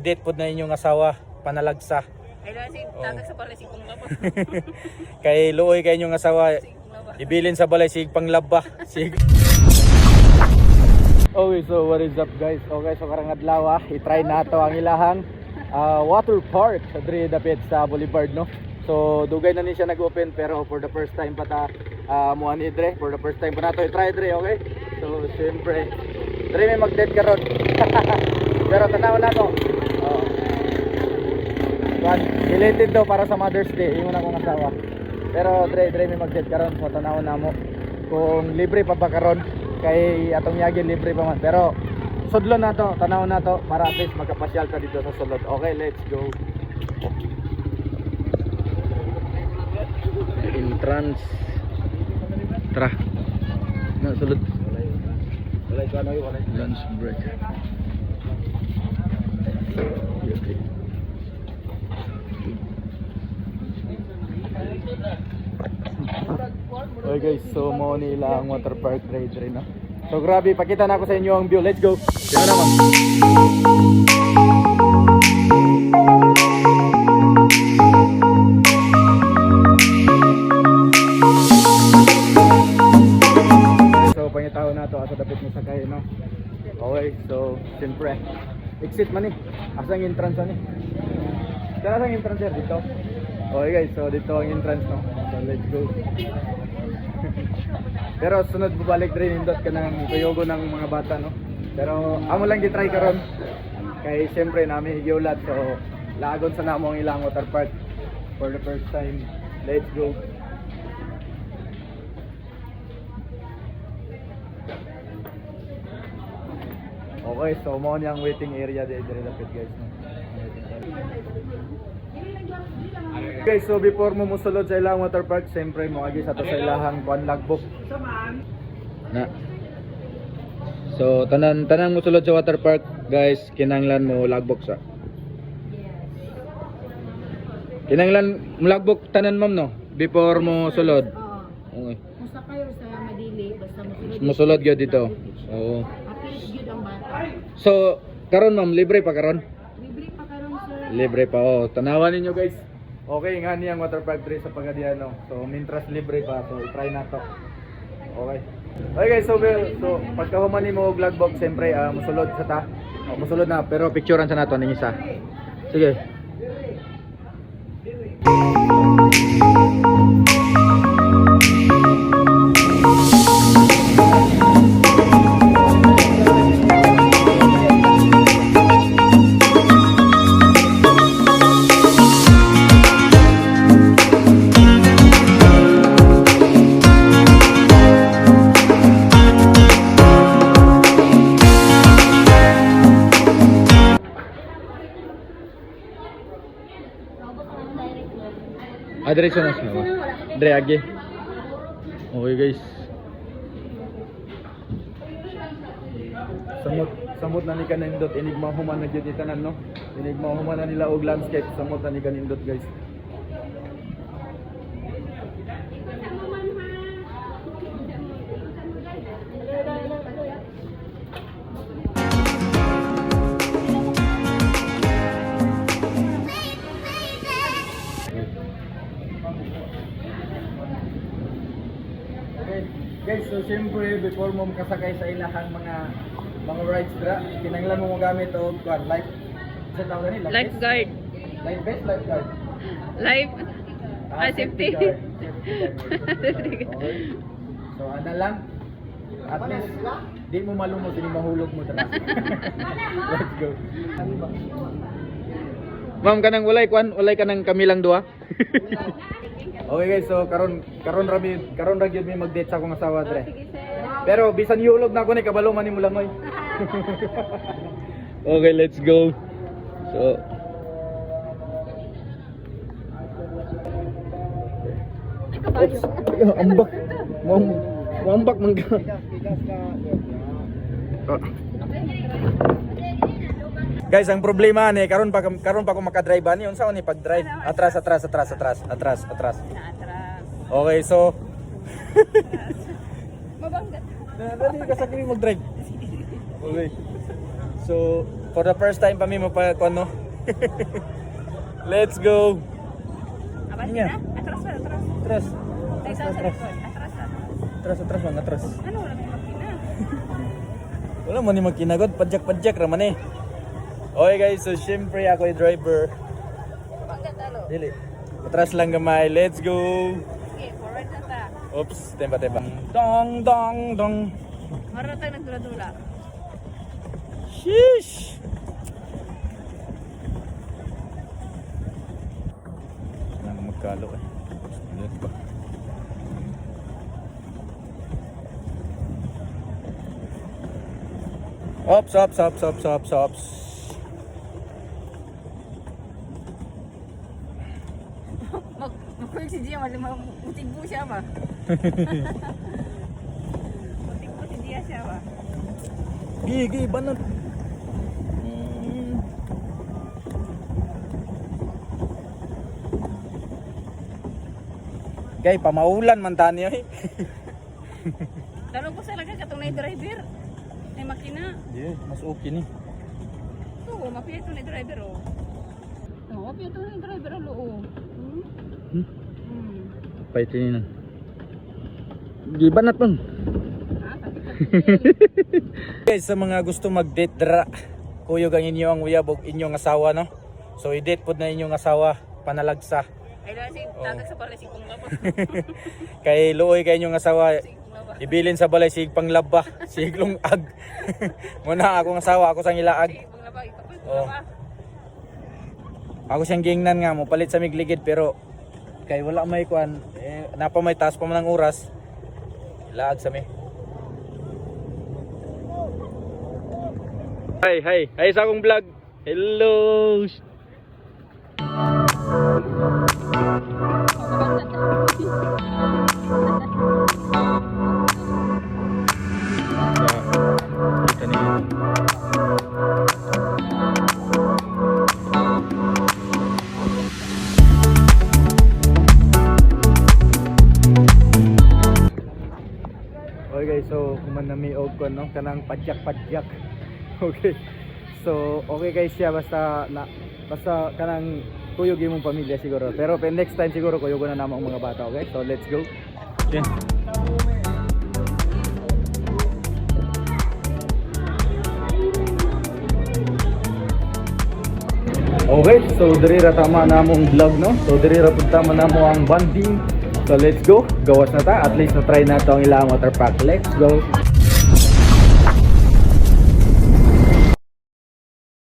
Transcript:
i-date po na inyong asawa, panalagsa. Ay lasig, tagak sa pala sigong laba. Kay luoy kay inyong asawa, ibilin sa balay sig panglaba. Sig. Okay, so what is up guys? Okay, so karang adlaw i-try nato ang ilahang water park sa diri dapit sa Boulevard, no. So dugay na ni siya nag-open pero for the first time pa ta mo ani dre, for the first time pa nato i-try dre, okay? So syempre dre may mag-date karon. Pero tanaw na to. Related daw para sa Mother's Day, yung una kong asawa. Pero dre may mag-date karon, so tanaw na mo kung libre pa karon kay atong yagi libre pa man. Pero sudlon na to, tanaw na to para at least magkapasyal ka dito sa sulod. Okay, let's go. Entrance. Tara. Na sulod. Lunch break. Okay guys, so mo nila ang water park dre no. So grabe, pakita na ako sa inyo ang view. Let's go. Diyan naman. So pangitaw na to asa dapit mo sakay, no. Okay, so siyempre exit man eh. Asa ang entrance ani? Tara ang entrance dito. Okay guys, so dito ang entrance, no. So let's go. Pero sunod bubalik rin indot ka ng tuyogo ng mga bata, no. Pero amo lang gitry karon kay siyempre nami higyolat, so lagon sa namo ang ilang water park for the first time. Let's go. Okay, so mo ni ang waiting area dire dapit guys, no. Okay, so before mo musulod sa ilang water park, siyempre mo agi sa to sa ilahang logbook. Na. So tanan musulod sa water park, guys, kinanglan mo logbook sa. Kinanglan mo logbook tanan ma'am, no, before mo sulod. Okay. Musta kayo sa Madili basta Musulod gyud dito. Oo. Apis gyud ang bata. So karon ma'am, libre pa karon? Libre pa karon sir. Libre pa, oh. Tanawan ninyo guys. Okay nga niyang water park dre sa Pagadiano. So mintras libre pa, so i-try na to. Okay. Okay guys, so pagka human nimo og logbook, siyempre musulod sa ta. Musulod na, pero picturean sa nato ning isa. Sige. Diretso na siya. Dre agi. Okay guys. Samot na ni kanindot, enigma human na gyud itanan, no. Enigma human na nila og landscape, samot na ni kanindot guys. Guys, so siyempre before mo makasakay sa ilahang mga rides dra, kinahanglan mo gamit og life sa tawag ni Lifeguard. Life vest, lifeguard. Life safety. guard. Okay. So ana lang. At least di mo malumot, di mahulog mo dra. Let's go. Ma'am, kanang walay kanang kamilang duha. Okay guys, so karon ra gyud mi mag-date sa akong asawa dre. Pero bisan yulog na ako ni kabalo man nimo langoy. Okay, let's go. So ambak. Ambak man ka. Guys, ang problema ni karon pa ko makadrive ani unsa ni pag-drive? Atras. Okay, so mabangga. Dali ka sa kini mag-drive. Okay. So For the first time pa mi mo pa ano. Let's go. Abad Niya. na? Atras na, atras. Atras. Ay, sa likod. Atras na. Atras mga atras. Ano, wala may makina. Wala mo ni magkinagod, padyak raman eh. Okay guys, so syempre ako yung driver. Pagkatalo. Dili. Atras lang gamay. Let's go. Okay, forward na ta. Oops, tempa. Dong. Maroon tayo nagdula-dula. Sheesh. Nang magkalo eh. Ulit ba? Ops. Mag-quick si Gia, mutig po siya ba? Mutig po si Gia siya ba? Gigi, banat. Gay, pamaulan man tani eh. Lalo ko sa laga katong na driver. May makina. Yeah, mas okay ni. Oo, mapiyat ito na driver oh. Oo, mapiyat ito na driver oh. Hmm? Hmm? Hmm. Paitin na. Di banat man. Ah, sakit. Guys, sa mga gusto mag-date dra, kuyog ang inyo ang uyabog inyong asawa no. So i-date pod na inyong asawa panalagsa. Ay, dahil tagag sa pala si Kung Labo. Kay luoy kay inyong asawa Si Kung Labo. ibilin sa balay sig panglaba, siglong ag. Muna akong asawa, ako sang ilaag. Si Kung Labo, ikapat Kung Oh. Labo. Ako siyang gingnan nga mo palit sa migligid pero kay wala may kuan napa may taas pa man ang oras. Ilaag sa mi. Hi sa akong vlog. Hello. Kita ni. Okay guys, so kuman na mi og kon no kanang padyak. Okay. So okay guys siya basta kanang kuyog imong pamilya siguro. Pero next time siguro kuyog na namo ang mga bata, okay? So let's go. Okay. Okay, so diri ra tama namong vlog no. So diri ra pud tama namo ang bonding. So let's go. Gawas na ta. At least na try na to ang ilang water park. Let's go.